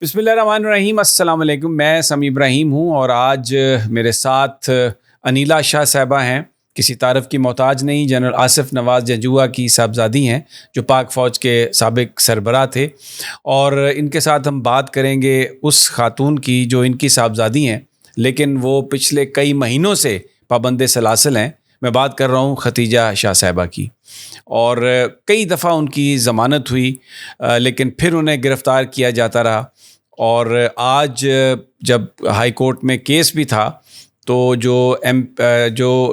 بسم اللہ الرحمن الرحیم. السلام علیکم. میں سمی ابراہیم ہوں اور آج میرے ساتھ انیلا شاہ صاحبہ ہیں. کسی تعارف کی محتاج نہیں. جنرل آصف نواز جنجوعہ کی صاحبزادی ہیں جو پاک فوج کے سابق سربراہ تھے، اور ان کے ساتھ ہم بات کریں گے اس خاتون کی جو ان کی صاحبزادی ہیں لیکن وہ پچھلے کئی مہینوں سے پابند سلاسل ہیں. میں بات کر رہا ہوں ختیجہ شاہ صاحبہ کی. اور کئی دفعہ ان کی ضمانت ہوئی لیکن پھر انہیں گرفتار کیا جاتا رہا، اور آج جب ہائی کورٹ میں کیس بھی تھا تو جو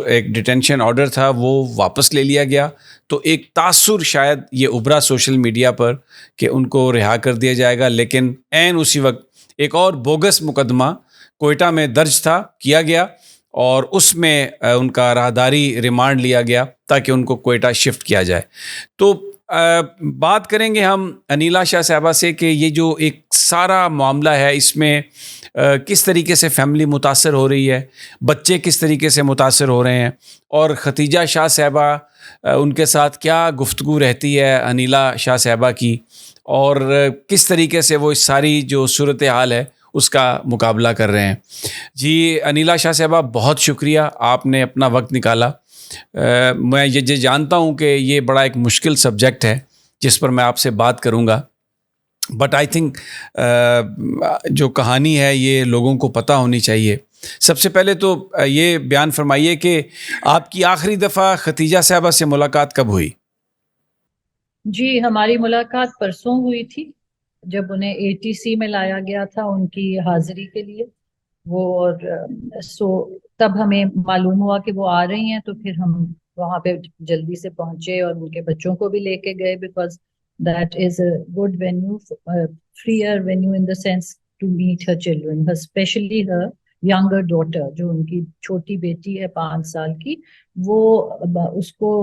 ایک ڈیٹینشن آرڈر تھا وہ واپس لے لیا گیا. تو ایک تاثر شاید یہ ابھرا سوشل میڈیا پر کہ ان کو رہا کر دیا جائے گا، لیکن عین اسی وقت ایک اور بوگس مقدمہ کوئٹہ میں درج تھا کیا گیا اور اس میں ان کا راہداری ریمانڈ لیا گیا تاکہ ان کو کوئٹہ شفٹ کیا جائے. تو بات کریں گے ہم انیلا شاہ صاحبہ سے کہ یہ جو ایک سارا معاملہ ہے اس میں کس طریقے سے فیملی متاثر ہو رہی ہے، بچے کس طریقے سے متاثر ہو رہے ہیں، اور ختیجہ شاہ صاحبہ ان کے ساتھ کیا گفتگو رہتی ہے انیلا شاہ صاحبہ کی، اور کس طریقے سے وہ اس ساری جو صورتحال ہے اس کا مقابلہ کر رہے ہیں. جی انیلا شاہ صاحبہ، بہت شکریہ آپ نے اپنا وقت نکالا. میں یہ جانتا ہوں کہ یہ بڑا ایک مشکل سبجیکٹ ہے جس پر میں آپ سے بات کروں گا، بٹ آئی تھنک جو کہانی ہے یہ لوگوں کو پتہ ہونی چاہیے. سب سے پہلے تو یہ بیان فرمائیے کہ آپ کی آخری دفعہ ختیجہ صاحبہ سے ملاقات کب ہوئی؟ جی ہماری ملاقات پرسوں ہوئی تھی جب انہیں ATC میں لایا گیا تھا ان کی حاضری کے لیے. وہ اور تب ہمیں معلوم ہوا کہ وہ آ رہی ہیں، تو پھر ہم وہاں پہ جلدی سے پہنچے اور ان کے بچوں کو بھی لے کے گئے، because that is a good venue, fairer venue in the sense to meet her children, especially her younger daughter جو ان کی چھوٹی بیٹی ہے 5 سال کی. وہ اس کو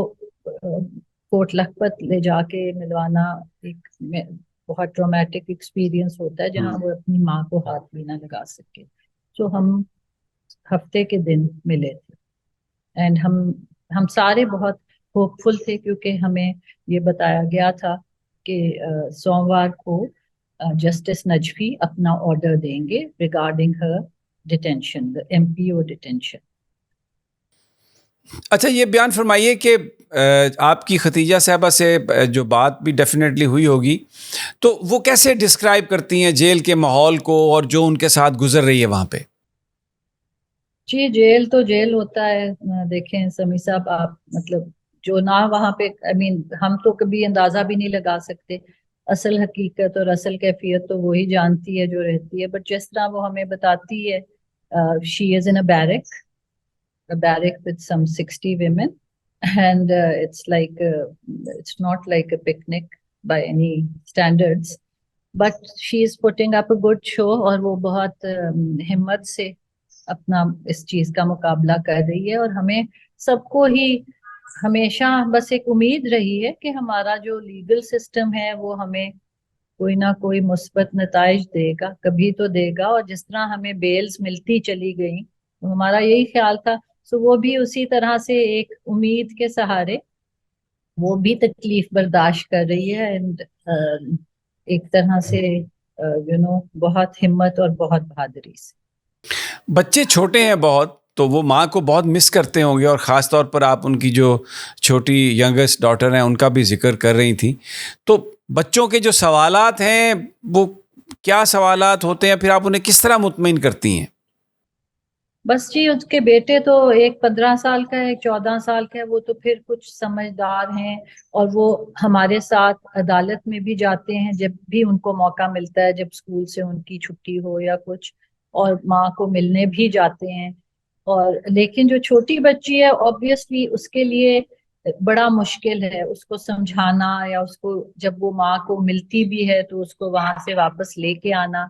کوٹ لکھپت لے جا کے ملوانا ایک بہت ٹرامیٹک ایکسپیرینس ہوتا ہے جہاں وہ اپنی ماں کو ہاتھ بھی نہ لگا سکے. تو ہم ہفتے کے دن ملے تھے اینڈ ہم سارے بہت ہوپ فل تھے کیونکہ ہمیں یہ بتایا گیا تھا کہ سوموار کو جسٹس نجفی اپنا آرڈر دیں گے ریگارڈنگ ہر ڈیٹینشن، MPO ڈیٹینشن. اچھا یہ بیان فرمائیے کہ آپ کی ختیجہ صاحبہ سے جو بات بھی ڈیفینیٹلی ہوئی ہوگی، تو وہ کیسے ڈسکرائب کرتی ہیں جیل کے ماحول کو اور جو ان کے ساتھ گزر رہی ہے وہاں پہ؟ جی جیل تو جیل ہوتا ہے. دیکھیں سمی صاحب، آپ مطلب جو نہ وہاں پہ ہم تو کبھی اندازہ بھی نہیں لگا سکتے. اصل حقیقت اور اصل کیفیت تو وہی جانتی ہے جو رہتی ہے. بٹ جس طرح وہ ہمیں بتاتی ہے، شی از ان اے barrack with some 60 women, and it's not like a picnic by any standards, but she is putting up a good show اور وہ بہت ہمت سے اپنا اس چیز کا مقابلہ کر رہی ہے. اور ہمیں سب کو ہی ہمیشہ بس ایک امید رہی ہے کہ ہمارا جو لیگل سسٹم ہے وہ ہمیں کوئی نہ کوئی مثبت نتائج دے گا، کبھی تو دے گا. اور جس طرح ہمیں بیلز ملتی چلی گئیں ہمارا یہی خیال تھا. وہ بھی اسی طرح سے ایک امید کے سہارے وہ بھی تکلیف برداشت کر رہی ہے، اینڈ ایک طرح سے بہت ہمت اور بہت بہادری سے. بچے چھوٹے ہیں بہت، تو وہ ماں کو بہت مس کرتے ہوں گے، اور خاص طور پر آپ ان کی جو چھوٹی ینگسٹ ڈاٹر ہیں ان کا بھی ذکر کر رہی تھیں. تو بچوں کے جو سوالات ہیں وہ کیا سوالات ہوتے ہیں، پھر آپ انہیں کس طرح مطمئن کرتی ہیں؟ بس جی اس کے بیٹے تو ایک 15 سال کا ہے، ایک 14 سال کا ہے. وہ تو پھر کچھ سمجھدار ہیں اور وہ ہمارے ساتھ عدالت میں بھی جاتے ہیں جب بھی ان کو موقع ملتا ہے، جب اسکول سے ان کی چھٹی ہو یا کچھ، اور ماں کو ملنے بھی جاتے ہیں. اور لیکن جو چھوٹی بچی ہے obviously اس کے لیے بڑا مشکل ہے اس کو سمجھانا، یا اس کو جب وہ ماں کو ملتی بھی ہے تو اس کو وہاں سے واپس لے کے آنا،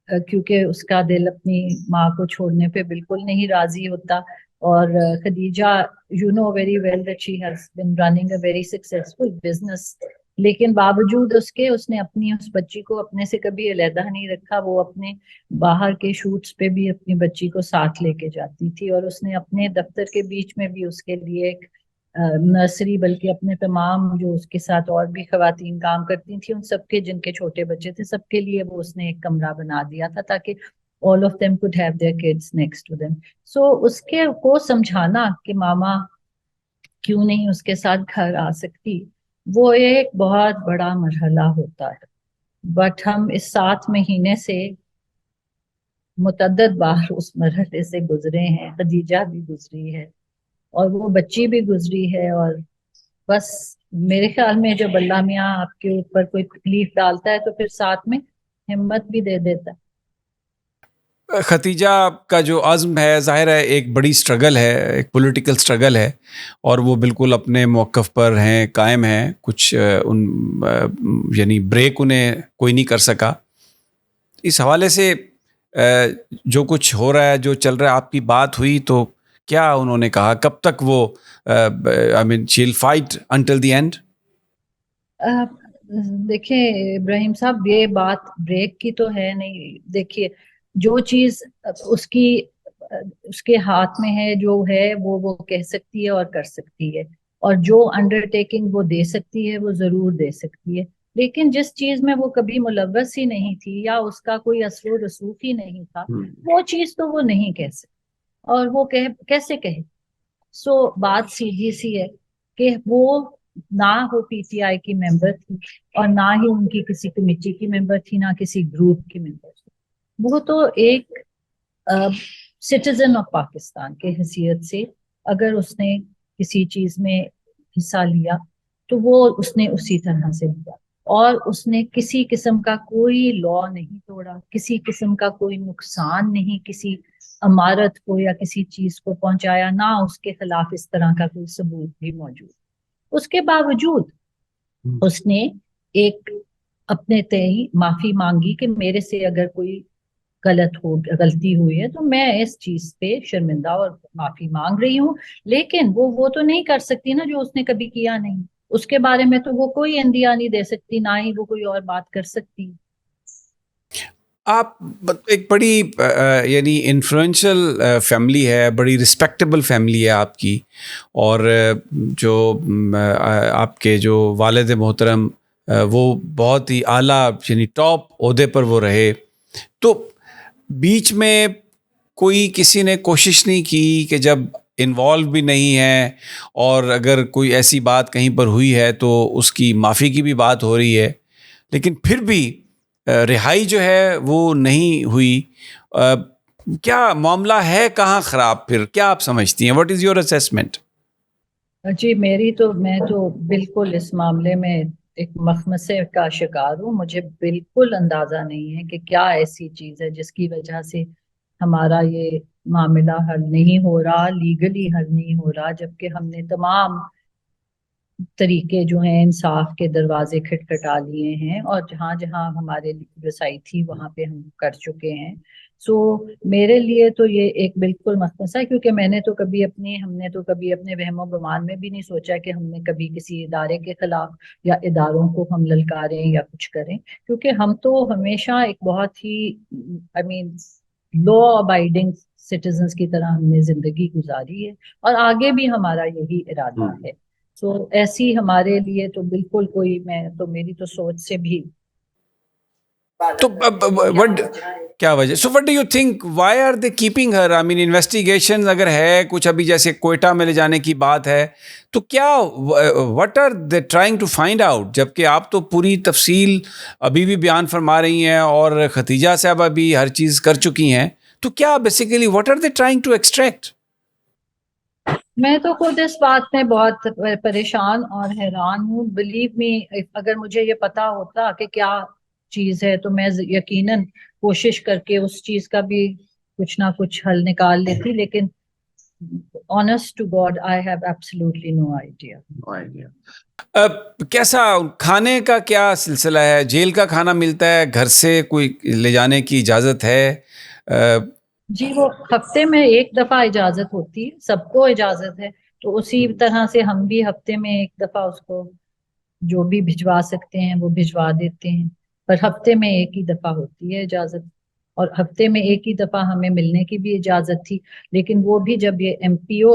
کیونکہ اس کا دل اپنی ماں کو چھوڑنے پہ بالکل نہیں راضی ہوتا. اور Khadija you know very well that she has been running a very successful business, لیکن باوجود اس نے اپنی اس بچی کو اپنے سے کبھی علیحدہ نہیں رکھا. وہ اپنے باہر کے شوٹس پہ بھی اپنی بچی کو ساتھ لے کے جاتی تھی، اور اس نے اپنے دفتر کے بیچ میں بھی اس کے لیے ایک نرسری بلکہ اپنے تمام جو اس کے ساتھ اور بھی خواتین کام کرتی تھیں ان سب کے جن کے چھوٹے بچے تھے سب کے لیے وہ اس نے ایک کمرہ بنا دیا تھا تاکہ all of them could have their kids next to them. So اس کے کو سمجھانا کہ ماما کیوں نہیں اس کے ساتھ گھر آ سکتی وہ ایک بہت بڑا مرحلہ ہوتا ہے. بٹ ہم اس 7 مہینے سے متعدد بار اس مرحلے سے گزرے ہیں. خدیجہ بھی گزری ہے اور وہ بچی بھی گزری ہے. اور بس میرے خیال میں جب اللہ میاں آپ کے اوپر کوئی تکلیف ڈالتا ہے تو پھر ساتھ میں ہمت بھی دے دیتا ہے. ختیجہ کا جو عزم ہے ظاہر ہے ایک بڑی سٹرگل ہے, ایک پولیٹیکل سٹرگل ہے, اور وہ بالکل اپنے موقف پر ہیں, قائم ہیں. کچھ یعنی بریک انہیں کوئی نہیں کر سکا. اس حوالے سے جو کچھ ہو رہا ہے, جو چل رہا ہے, آپ کی بات ہوئی تو کیا انہوں نے کہا, کب تک وہ I mean she'll fight until the end؟ دیکھیں ابراہیم صاحب یہ بات بریک کی تو ہے نہیں. دیکھیے جو چیز اس کے ہاتھ میں ہے جو ہے وہ کہہ سکتی ہے اور کر سکتی ہے, اور جو انڈر ٹیکنگ وہ دے سکتی ہے وہ ضرور دے سکتی ہے. لیکن جس چیز میں وہ کبھی ملوث ہی نہیں تھی یا اس کا کوئی اثر و رسوخ ہی نہیں تھا وہ چیز تو وہ نہیں کہہ سکتی, اور وہ کیسے کہے. سو بات سیدھی سی ہے کہ وہ نہ وہ پی ٹی آئی کی ممبر تھی اور نہ ہی ان کی کسی کمیٹی کی ممبر تھی, نہ کسی گروپ کی ممبر تھی. وہ تو ایک سٹیزن آف پاکستان کے حیثیت سے اگر اس نے کسی چیز میں حصہ لیا تو وہ اس نے اسی طرح سے لیا, اور اس نے کسی قسم کا کوئی لا نہیں توڑا, کسی قسم کا کوئی نقصان نہیں کسی عمارت کو یا کسی چیز کو پہنچایا, نہ اس کے خلاف اس طرح کا کوئی ثبوت بھی موجود. اس کے باوجود اس نے ایک اپنے تئیں معافی مانگی کہ میرے سے اگر کوئی غلطی ہوئی ہے تو میں اس چیز پہ شرمندہ اور معافی مانگ رہی ہوں. لیکن وہ تو نہیں کر سکتی نا جو اس نے کبھی کیا نہیں. اس کے بارے میں تو وہ کوئی اندیا نہیں دے سکتی, نہ ہی وہ کوئی اور بات کر سکتی. آپ ایک بڑی یعنی انفلوئنشل فیملی ہے, بڑی رسپیکٹیبل فیملی ہے آپ کی, اور جو آپ کے جو والد محترم وہ بہت ہی اعلیٰ یعنی ٹاپ عہدے پر وہ رہے. تو بیچ میں کوئی کسی نے کوشش نہیں کی کہ جب انوالو بھی نہیں ہے اور اگر کوئی ایسی بات کہیں پر ہوئی ہے تو اس کی معافی کی بھی بات ہو رہی ہے, لیکن پھر بھی رہائی جو ہے وہ نہیں ہوئی. کیا معاملہ ہے, کہاں خراب, پھر کیا آپ سمجھتی ہیں, واٹ از یور اسیسمنٹ؟ جی میں تو بالکل اس معاملے میں ایک مخمصے کا شکار ہوں. مجھے بالکل اندازہ نہیں ہے کہ کیا ایسی چیز ہے جس کی وجہ سے ہمارا یہ معاملہ حل نہیں ہو رہا, لیگلی حل نہیں ہو رہا, جبکہ ہم نے تمام طریقے جو ہیں انصاف کے دروازے کھٹکھٹا لیے ہیں اور جہاں جہاں ہمارے رسائی تھی وہاں پہ ہم کر چکے ہیں. سو میرے لیے تو یہ ایک بالکل مخمصہ ہے, کیونکہ ہم نے تو کبھی اپنے وہم و گمان میں بھی نہیں سوچا کہ ہم نے کبھی کسی ادارے کے خلاف یا اداروں کو ہم للکاریں یا کچھ کریں, کیونکہ ہم تو ہمیشہ ایک بہت ہی لا ابائڈنگ سٹیزنز کی طرح ہم نے زندگی گزاری ہے اور آگے بھی ہمارا یہی ارادہ ہے. تو ایسی ہمارے لیے تو بالکل میری تو سوچ سے بھی تو کیا وجہ, so what do you think, why are they keeping her? I mean investigation اگر ہے کچھ ابھی جیسے کوئٹہ میں لے جانے کی بات ہے تو کیا what are they trying to find out, جبکہ آپ تو پوری تفصیل ابھی بھی بیان فرما رہی ہیں اور ختیجہ صاحبہ بھی ہر چیز کر چکی ہیں, تو کیا basically what are they trying to extract? میں تو خود اس بات میں بہت پریشان اور حیران ہوں. بلیو می, اگر مجھے یہ پتا ہوتا کہ کیا چیز ہے تو میں یقیناً کوشش کر کے اس چیز کا بھی کچھ نہ کچھ حل نکال لیتی, لیکن honest to God I have absolutely no idea. کیسا کھانے کا کیا سلسلہ ہے؟ جیل کا کھانا ملتا ہے, گھر سے کوئی لے جانے کی اجازت ہے؟ جی وہ ہفتے میں ایک دفعہ اجازت ہوتی ہے, سب کو اجازت ہے, تو اسی طرح سے ہم بھی ہفتے میں ایک دفعہ اس کو جو بھی بھجوا سکتے ہیں وہ بھجوا دیتے ہیں, پر ہفتے میں ایک ہی دفعہ ہوتی ہے اجازت. اور ہفتے میں ایک ہی دفعہ ہمیں ملنے کی بھی اجازت تھی, لیکن وہ بھی جب یہ M P O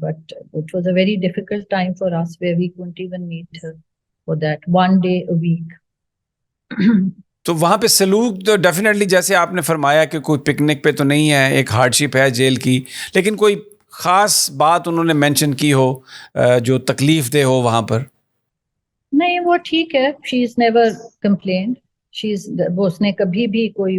but it was a very difficult time for us where we couldn't even meet her for that one day a week. تو وہاں پہ سلوک تو ڈیفینیٹلی جیسے آپ نے فرمایا کہ کوئی پکنک پہ تو نہیں ہے, ایک ہارڈشپ ہے جیل کی, لیکن کوئی خاص بات انہوں نے مینشن کی ہو جو تکلیف دہ ہو وہاں پر؟ نہیں, وہ ٹھیک ہے. شی از نیور کمپلینڈ. اس نے کبھی بھی کوئی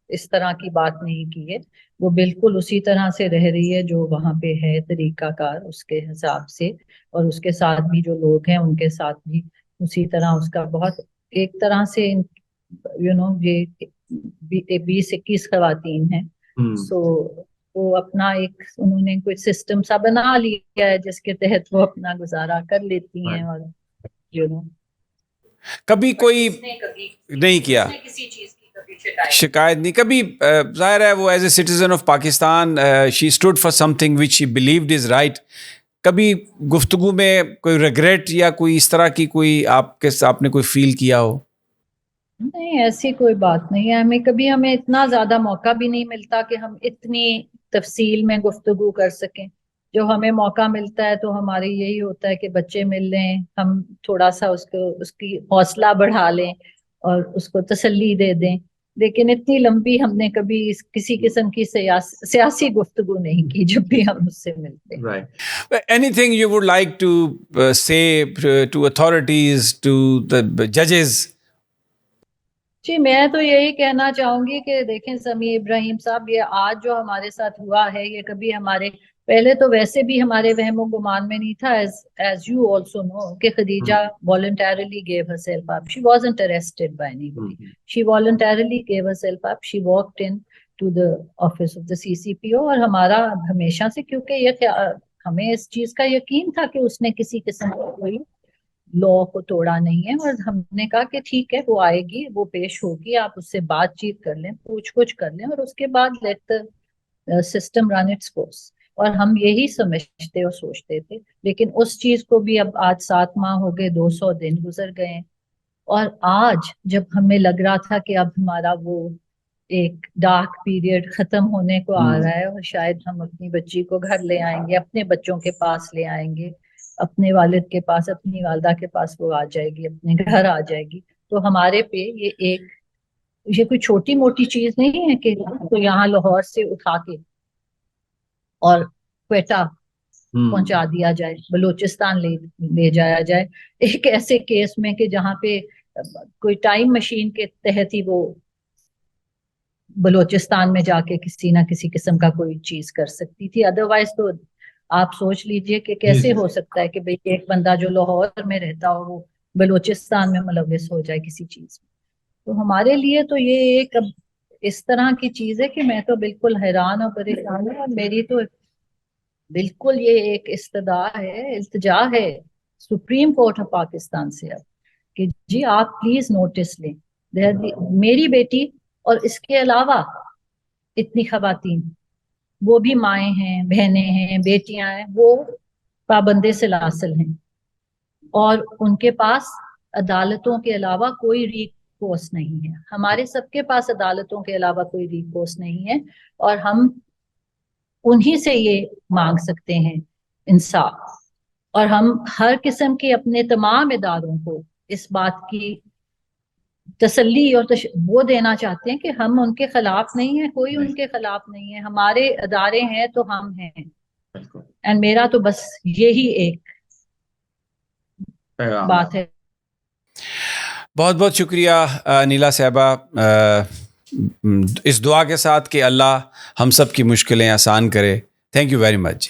اس طرح کی بات نہیں کی ہے. وہ بالکل اسی طرح سے رہ رہی ہے جو وہاں پہ ہے طریقہ کار اس کے حساب سے, اور اس کے ساتھ بھی جو لوگ ہیں ان کے ساتھ بھی اسی طرح اس کا بہت ایک طرح سے یہ 20-21 خواتین ہیں. سو وہ اپنا ایک انہوں نے کوئی سسٹم سا بنا لیا ہے جس کے تحت وہ اپنا گزارا کر لیتی ہیں. اور کبھی کوئی نہیں کیا کسی چیز کی شکایت نہیں کبھی. ظاہر ہے وہ as a citizen of Pakistan she stood for some thing which she believed is right. کبھی گفتگو میں کوئی ریگریٹ یا کوئی اس طرح کی کوئی آپ نے کوئی فیل کیا ہو؟ نہیں, ایسی کوئی بات نہیں ہے. ہمیں اتنا زیادہ موقع بھی نہیں ملتا کہ ہم اتنی تفصیل میں گفتگو کر سکیں. جو ہمیں موقع ملتا ہے تو ہماری یہی ہوتا ہے کہ بچے مل لیں, ہم تھوڑا سا اس کی حوصلہ بڑھا لیں اور اس کو تسلی دے دیں. لیکن اتنی لمبی ہم نے کبھی کسی قسم کی سیاسی گفتگو نہیں کی جب بھی ہم اس سے ملتے. Anything you would like to say to authorities, to the judges? جی, میں تو یہی کہنا چاہوں گی کہ دیکھیں سمیع ابراہیم صاحب, یہ آج جو ہمارے ساتھ ہوا ہے یہ کبھی ہمارے پہلے تو ویسے بھی ہمارے وہم و گمان میں نہیں تھا. as you also know کہ Khadija voluntarily gave herself up. She wasn't arrested by anybody. She voluntarily gave herself up. She walked in to the office of the CCPO. اور ہمارا ہمیشہ سے کیونکہ یہ ہمیں اس چیز کا یقین تھا کہ اس نے کسی قسم کا کوئی لا کو توڑا نہیں ہے, اور ہم نے کہا کہ ٹھیک ہے وہ آئے گی, وہ پیش ہوگی, آپ اس سے بات چیت کر لیں, پوچھ گچھ کر لیں, اور اس کے بعد late the system run its course. اور ہم یہی سمجھتے اور سوچتے تھے. لیکن اس چیز کو بھی اب آج 7 ماہ ہو گئے, 200 دن گزر گئے, اور آج جب ہمیں لگ رہا تھا کہ اب ہمارا وہ ایک ڈارک پیریڈ ختم ہونے کو آ رہا ہے اور شاید ہم اپنی بچی کو گھر لے آئیں گے, اپنے بچوں کے پاس لے آئیں گے, اپنے والد کے پاس, اپنی والدہ کے پاس وہ آ جائے گی, اپنے گھر آ جائے گی, تو ہمارے پہ یہ کوئی چھوٹی موٹی چیز نہیں ہے کہ تو یہاں لاہور سے اٹھا کے اور کوئٹہ پہنچا دیا جائے, بلوچستان لے جایا جائے ایک ایسے کیس میں کہ جہاں پہ کوئی ٹائم مشین کے تحت ہی وہ بلوچستان میں جا کے کسی نہ کسی قسم کا کوئی چیز کر سکتی تھی. ادروائز تو آپ سوچ لیجئے کہ کیسے ہو سکتا ہے کہ بھئی ایک بندہ جو لاہور میں رہتا ہو وہ بلوچستان میں ملوث ہو جائے کسی چیز میں. تو ہمارے لیے تو یہ ایک اس طرح کی چیز ہے کہ میں تو بالکل حیران اور پریشان ہوں, اور میری تو بالکل یہ ایک التجا ہے سپریم کورٹ آف پاکستان سے اب کہ جی آپ پلیز نوٹس لیں. میری بیٹی اور اس کے علاوہ اتنی خواتین, وہ بھی مائیں ہیں, بہنیں ہیں, بیٹیاں ہیں, وہ پابندے سلاسل ہیں, اور ان کے پاس عدالتوں کے علاوہ کوئی ریکورس نہیں ہے. ہمارے سب کے پاس عدالتوں کے علاوہ کوئی ریکورس نہیں ہے, اور ہم انہی سے یہ مانگ سکتے ہیں انصاف. اور ہم ہر قسم کے اپنے تمام اداروں کو اس بات کی تسلی اور وہ دینا چاہتے ہیں کہ ہم ان کے خلاف نہیں ہیں, کوئی ان کے خلاف نہیں ہے, ہمارے ادارے ہیں تو ہم ہیں. اینڈ میرا تو بس یہی ایک بات ہے. بہت بہت شکریہ انیلا صاحبہ, اس دعا کے ساتھ کہ اللہ ہم سب کی مشکلیں آسان کرے. Thank you very much.